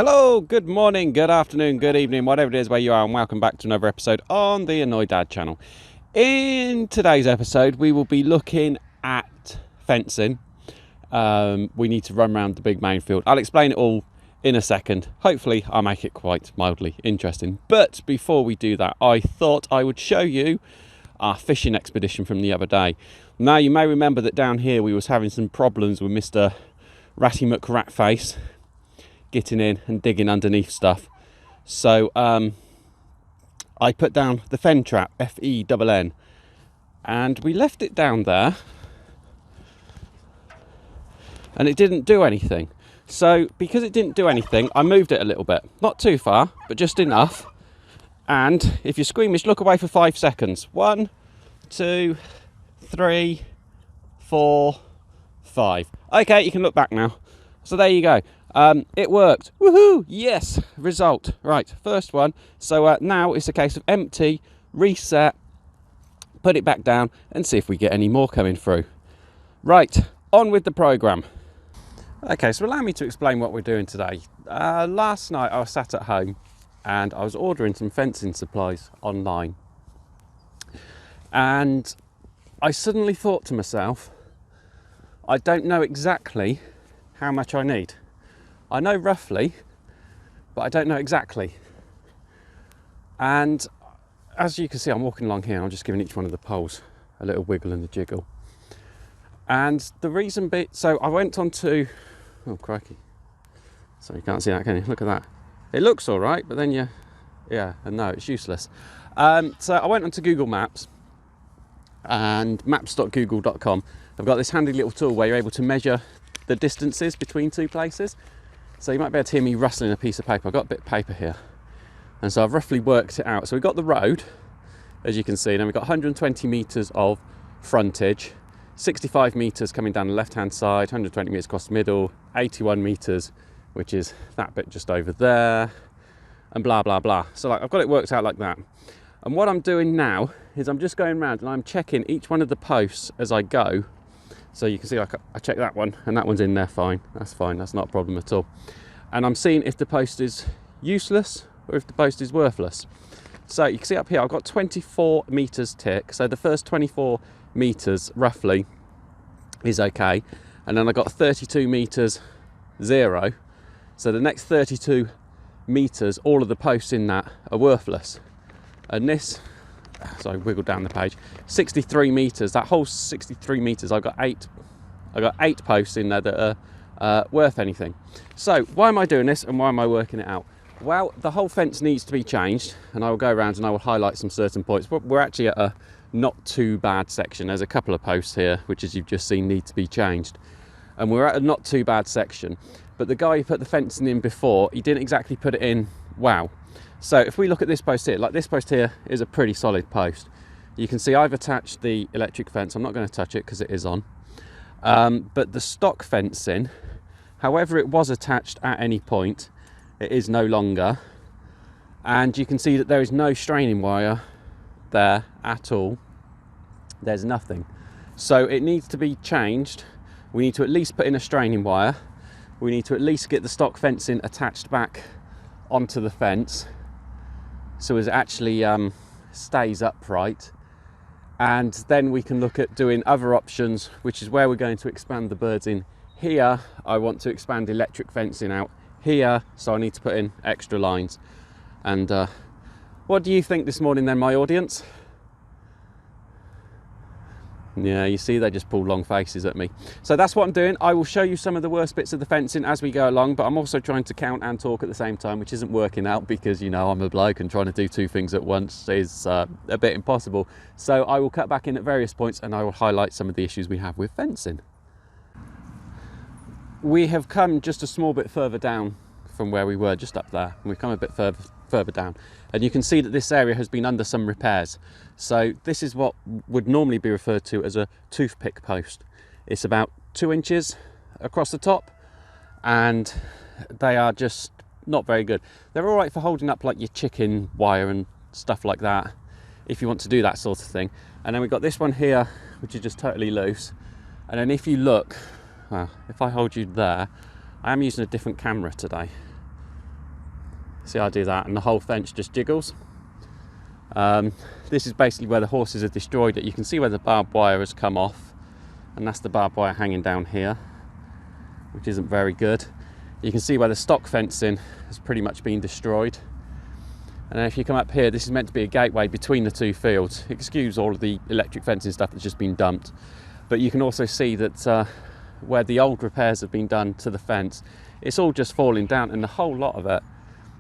Hello, good morning, good afternoon, good evening, whatever it is where you are, and welcome back to another episode on the Annoyed Dad channel. In today's episode, we will be looking at fencing. We need to run around the big main field. I'll explain it all in a second. Hopefully, I'll make it quite mildly interesting. But before we do that, I thought I would show you our fishing expedition from the other day. Now, you may remember that down here we was having some problems with Mr. Ratty McRatface getting in and digging underneath stuff. So I put down the fen trap, F-E-N-N, and we left it down there and it didn't do anything. So because it didn't do anything, I moved it a little bit, not too far, but just enough. And if you're squeamish, look away for 5 seconds. 1, 2, 3, 4, 5. Okay, you can look back now. So there you go. It worked. Woohoo! Yes, result. Right, first one. So now it's a case of empty, reset, put it back down, and see if we get any more coming through. Right, on with the program. Okay, so allow me to explain what we're doing today. Last night I was sat at home and I was ordering some fencing supplies online. And I suddenly thought to myself, I don't know exactly how much I need. I know roughly, but I don't know exactly. And as you can see, I'm walking along here and I'm just giving each one of the poles a little wiggle and a jiggle. And the reason so I went on to, oh crikey. So you can't see that, can you? Look at that. It looks all right, but then and no, it's useless. So I went onto Google Maps and maps.google.com. I've got this handy little tool where you're able to measure the distances between two places. So you might be able to hear me rustling a piece of paper. I've got a bit of paper here. And so I've roughly worked it out. So we've got the road, as you can see, and then we've got 120 metres of frontage, 65 metres coming down the left-hand side, 120 metres across the middle, 81 metres, which is that bit just over there, and blah, blah, blah. So I've got it worked out like that. And what I'm doing now is I'm just going around and I'm checking each one of the posts as I go. So you can see I check that one and that one's in there fine. That's fine, that's not a problem at all. And I'm seeing if the post is useless or if the post is worthless. So you can see up here I've got 24 metres tick. So the first 24 metres roughly is okay. And then I've got 32 metres 0. So the next 32 metres, all of the posts in that are worthless. And this, so I wiggled down the page, 63 metres, that whole 63 metres, I've got eight posts in there that are worth anything. So why am I doing this and why am I working it out? Well, the whole fence needs to be changed, and I will go around and I will highlight some certain points. We're actually at a not too bad section. There's a couple of posts here, which as you've just seen, need to be changed. And we're at a not too bad section. But the guy who put the fencing in before, he didn't exactly put it in wow. So if we look at this post here, like this post here is a pretty solid post. You can see I've attached the electric fence. I'm not going to touch it because it is on. But the stock fencing, however it was attached at any point, it is no longer. And you can see that there is no straining wire there at all. There's nothing. So it needs to be changed. We need to at least put in a straining wire. We need to at least get the stock fencing attached back onto the fence so as it actually stays upright, and then we can look at doing other options, which is where we're going to expand the birds in here. I want to expand electric fencing out here, so I need to put in extra lines. And what do you think this morning then, my audience? Yeah, you see, they just pull long faces at me. So that's what I'm doing. I will show you some of the worst bits of the fencing as we go along, but I'm also trying to count and talk at the same time, which isn't working out because, you know, I'm a bloke and trying to do two things at once is a bit impossible. So I will cut back in at various points and I will highlight some of the issues we have with fencing. We have come just a small bit further down from where we were, just up there, and we've come a bit further down, and you can see that this area has been under some repairs. So this is what would normally be referred to as a toothpick post. It's about 2 inches across the top, and they are just not very good. They're all right for holding up like your chicken wire and stuff like that, if you want to do that sort of thing. And then we've got this one here, which is just totally loose. And then if you look, well, if I hold you there, I am using a different camera today. See, I do that and the whole fence just jiggles. This is basically where the horses have destroyed it. You can see where the barbed wire has come off, and that's the barbed wire hanging down here, which isn't very good. You can see where the stock fencing has pretty much been destroyed. And then if you come up here, this is meant to be a gateway between the two fields. Excuse all of the electric fencing stuff that's just been dumped. But you can also see that where the old repairs have been done to the fence, it's all just falling down, and the whole lot of it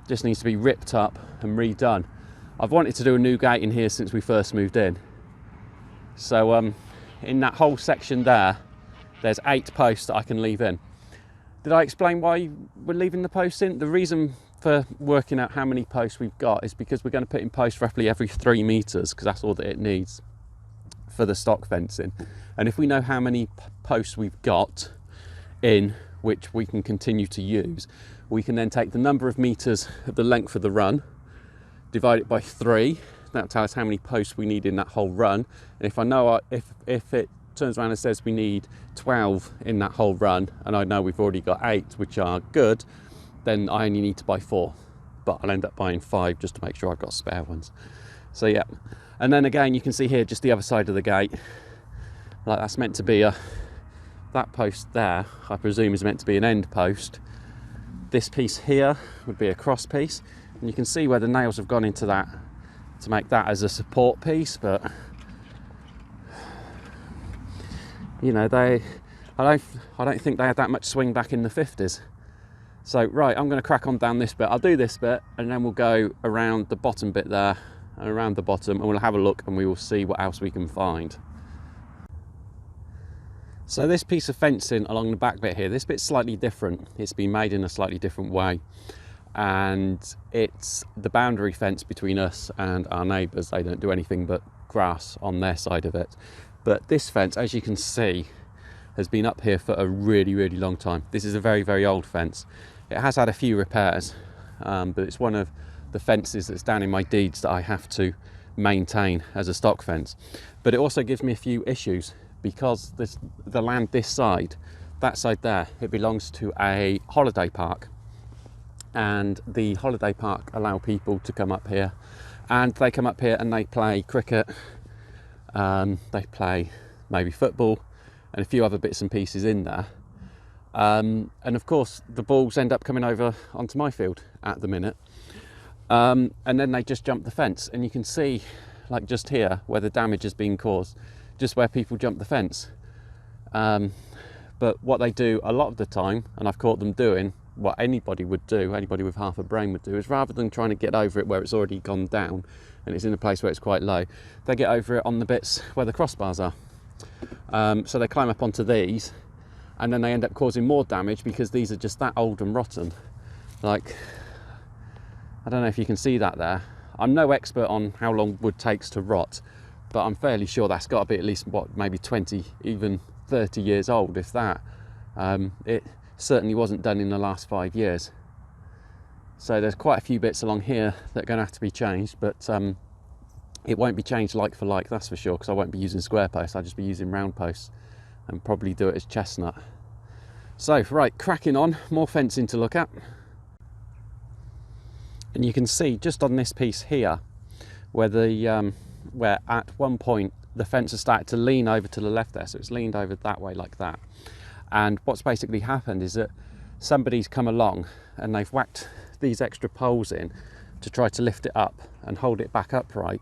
just needs to be ripped up and redone. I've wanted to do a new gate in here since we first moved in. So in that whole section there's 8 posts that I can leave in. Did I explain why we're leaving the posts in? The reason for working out how many posts we've got is because we're going to put in posts roughly every 3 meters, because that's all that it needs for the stock fencing. And if we know how many posts we've got in which we can continue to use, we can then take the number of meters of the length of the run, divide it by 3. That'll tell us how many posts we need in that whole run. And if I know, if it turns around and says we need 12 in that whole run, and I know we've already got 8, which are good, then I only need to buy 4. But I'll end up buying 5 just to make sure I've got spare ones. So yeah. And then again, you can see here just the other side of the gate. Like, that's meant to be that post there, I presume, is meant to be an end post. This piece here would be a cross piece. And you can see where the nails have gone into that to make that as a support piece, but you know, I don't think they had that much swing back in the 50s. So right, I'm going to crack on down this bit. I'll do this bit and then we'll go around the bottom bit there and around the bottom, and we'll have a look and we will see what else we can find. So this piece of fencing along the back bit here, this bit's slightly different. It's been made in a slightly different way, and it's the boundary fence between us and our neighbours. They don't do anything but grass on their side of it. But this fence, as you can see, has been up here for a really, really long time. This is a very, very old fence. It has had a few repairs, but it's one of the fences that's down in my deeds that I have to maintain as a stock fence. But it also gives me a few issues, because the land this side, that side there, it belongs to a holiday park. And the holiday park allow people to come up here, and they come up here and they play cricket, they play maybe football and a few other bits and pieces in there, and of course the balls end up coming over onto my field at the minute, and then they just jump the fence, and you can see, like just here, where the damage has been caused, just where people jump the fence. But what they do a lot of the time, and I've caught them doing what anybody would do, anybody with half a brain would do, is rather than trying to get over it where it's already gone down and it's in a place where it's quite low, they get over it on the bits where the crossbars are. So they climb up onto these, and then they end up causing more damage because these are just that old and rotten. Like, I don't know if you can see that there. I'm no expert on how long wood takes to rot, but I'm fairly sure that's got to be at least, what, maybe 20, even 30 years old, if that. It certainly wasn't done in the last 5 years. So there's quite a few bits along here that are going to have to be changed, but it won't be changed like for like, that's for sure, because I won't be using square posts. I'll just be using round posts and probably do it as chestnut. So right, cracking on, more fencing to look at. And you can see just on this piece here where where at one point the fence has started to lean over to the left there, so it's leaned over that way like that. And what's basically happened is that somebody's come along and they've whacked these extra poles in to try to lift it up and hold it back upright,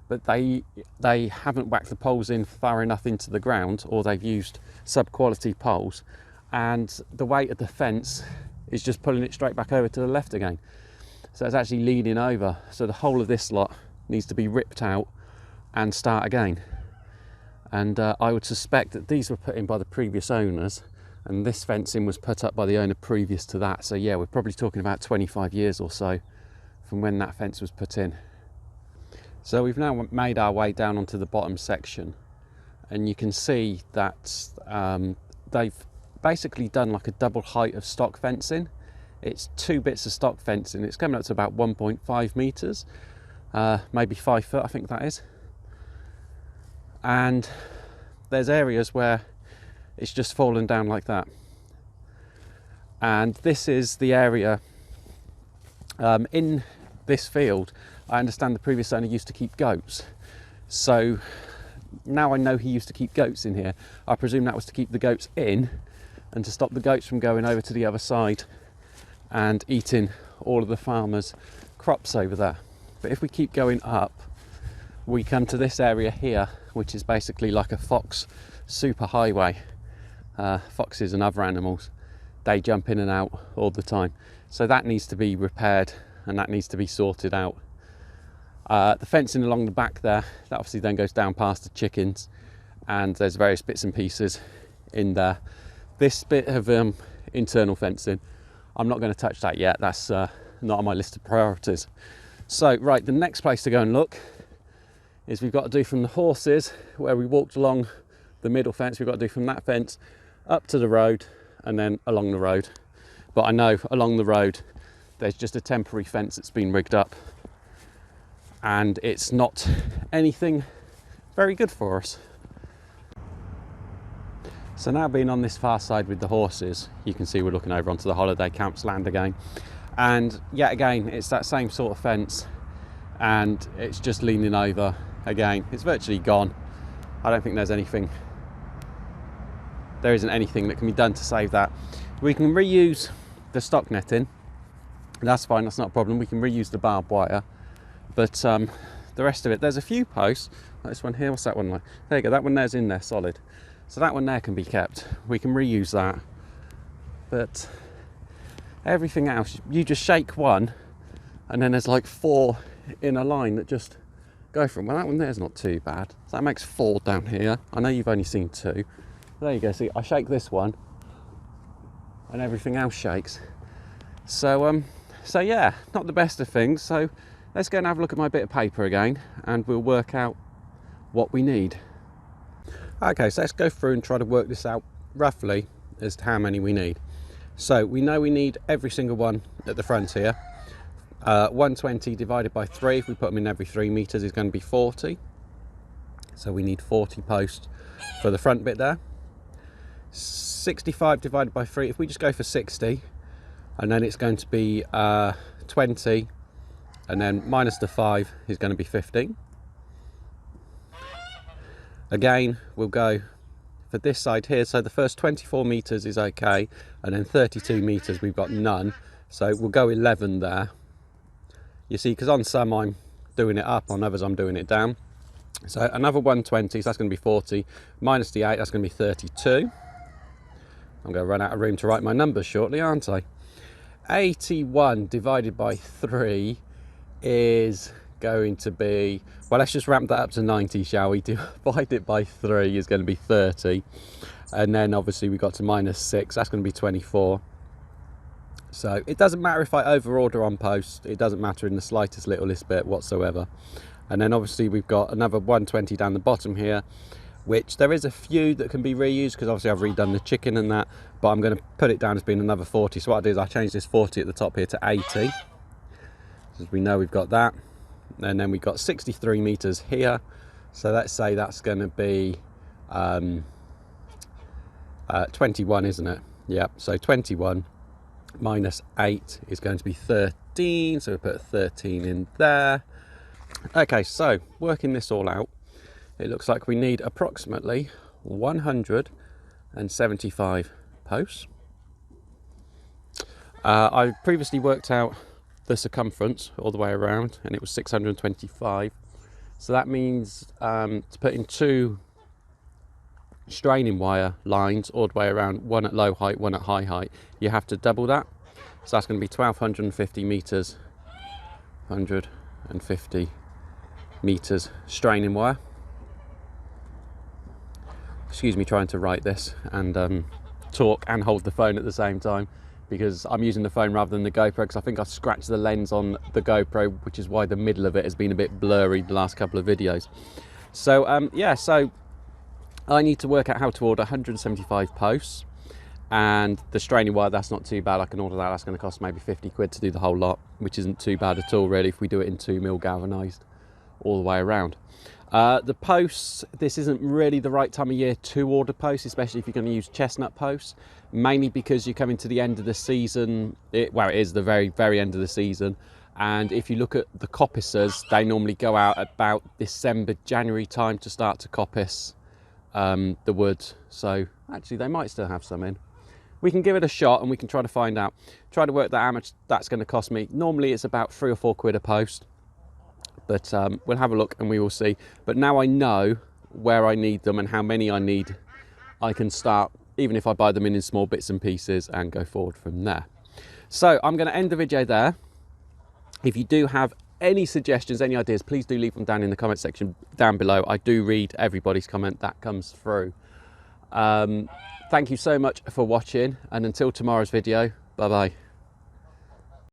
but they haven't whacked the poles in far enough into the ground, or they've used sub-quality poles, and the weight of the fence is just pulling it straight back over to the left again. So it's actually leaning over, so the whole of this lot needs to be ripped out and start again. And I would suspect that these were put in by the previous owners, and this fencing was put up by the owner previous to that. So yeah, we're probably talking about 25 years or so from when that fence was put in. So we've now made our way down onto the bottom section, and you can see that they've basically done like a double height of stock fencing. It's 2 bits of stock fencing. It's coming up to about 1.5 meters, maybe 5 foot, I think that is. And there's areas where it's just fallen down like that. And this is the area In this field, I understand the previous owner used to keep goats. So now I know he used to keep goats in here. I presume that was to keep the goats in and to stop the goats from going over to the other side and eating all of the farmers' crops over there. But if we keep going up, we come to this area here, which is basically like a fox super highway. Foxes and other animals, they jump in and out all the time. So that needs to be repaired and that needs to be sorted out. The fencing along the back there, that obviously then goes down past the chickens, and there's various bits and pieces in there. This bit of internal fencing, I'm not going to touch that yet. That's not on my list of priorities. So right, the next place to go and look is we've got to do from the horses, where we walked along the middle fence, we've got to do from that fence up to the road and then along the road. But I know along the road there's just a temporary fence that's been rigged up and it's not anything very good for us. So now being on this far side with the horses, you can see we're looking over onto the holiday camp's land again. And yet again, it's that same sort of fence and it's just leaning over again. It's virtually gone. I don't think there isn't anything that can be done to save that. We can reuse the stock netting. That's fine, that's not a problem. We can reuse the barbed wire. But the rest of it, there's a few posts. Like this one here, what's that one like? There you go, that one there's in there solid. So that one there can be kept. We can reuse that. But everything else, you just shake one and then there's like 4 in a line that just go from. Well, that one there's not too bad. So that makes 4 down here. I know you've only seen 2. There you go, see, I shake this one and everything else shakes. So yeah, not the best of things. So let's go and have a look at my bit of paper again and we'll work out what we need. Okay, so let's go through and try to work this out roughly as to how many we need. So we know we need every single one at the front here. 120 divided by 3, if we put them in every 3 meters, is going to be 40. So we need 40 posts for the front bit there. 65 divided by 3, if we just go for 60, and then it's going to be 20, and then minus the 5 is going to be 15. Again, we'll go for this side here, so the first 24 meters is okay, and then 32 meters we've got none, so we'll go 11 there. You see, because on some I'm doing it up, on others I'm doing it down. So another 120, so that's going to be 40, minus the 8, that's going to be 32. I'm going to run out of room to write my numbers shortly, aren't I? 81 divided by 3 is going to be, well, let's just ramp that up to 90, shall we? Divide it by 3 is going to be 30. And then obviously we got to minus 6, that's going to be 24. So it doesn't matter if I over order on post, it doesn't matter in the slightest littlest bit whatsoever. And then obviously we've got another 120 down the bottom here, which there is a few that can be reused because obviously I've redone the chicken and that, but I'm going to put it down as being another 40. So what I do is I change this 40 at the top here to 80. As we know, we've got that. And then we've got 63 meters here. So let's say that's going to be 21, isn't it? Yep, so 21 minus 8 is going to be 13. So we put 13 in there. Okay, so working this all out, it looks like we need approximately 175 posts. I previously worked out the circumference all the way around and it was 625. So that means to put in 2 straining wire lines all the way around, one at low height, one at high height, you have to double that. So that's going to be 1250 meters, 150 meters straining wire. Excuse me trying to write this and talk and hold the phone at the same time, because I'm using the phone rather than the GoPro, because I think I've scratched the lens on the GoPro, which is why the middle of it has been a bit blurry the last couple of videos. So yeah, so I need to work out how to order 175 posts, and the straining wire, that's not too bad. I can order that. That's going to cost maybe 50 quid to do the whole lot, which isn't too bad at all really if we do it in 2mm galvanised all the way around. The posts, this isn't really the right time of year to order posts, especially if you're going to use chestnut posts, mainly because you're coming to the end of the season. It is the very end of the season. And if you look at the coppicers, they normally go out about December, January time to start to coppice the wood. So actually they might still have some in. We can give it a shot and we can try to find out, try to work that how much that's going to cost me. Normally it's about £3 or £4 a post, but we'll have a look and we will see. But now I know where I need them and how many I need, I can start, even if I buy them in small bits and pieces, and go forward from there. So I'm going to end the video there. If you do have any suggestions, any ideas, please do leave them down in the comment section down below. I do read everybody's comment that comes through. Thank you so much for watching, and until tomorrow's video, bye bye.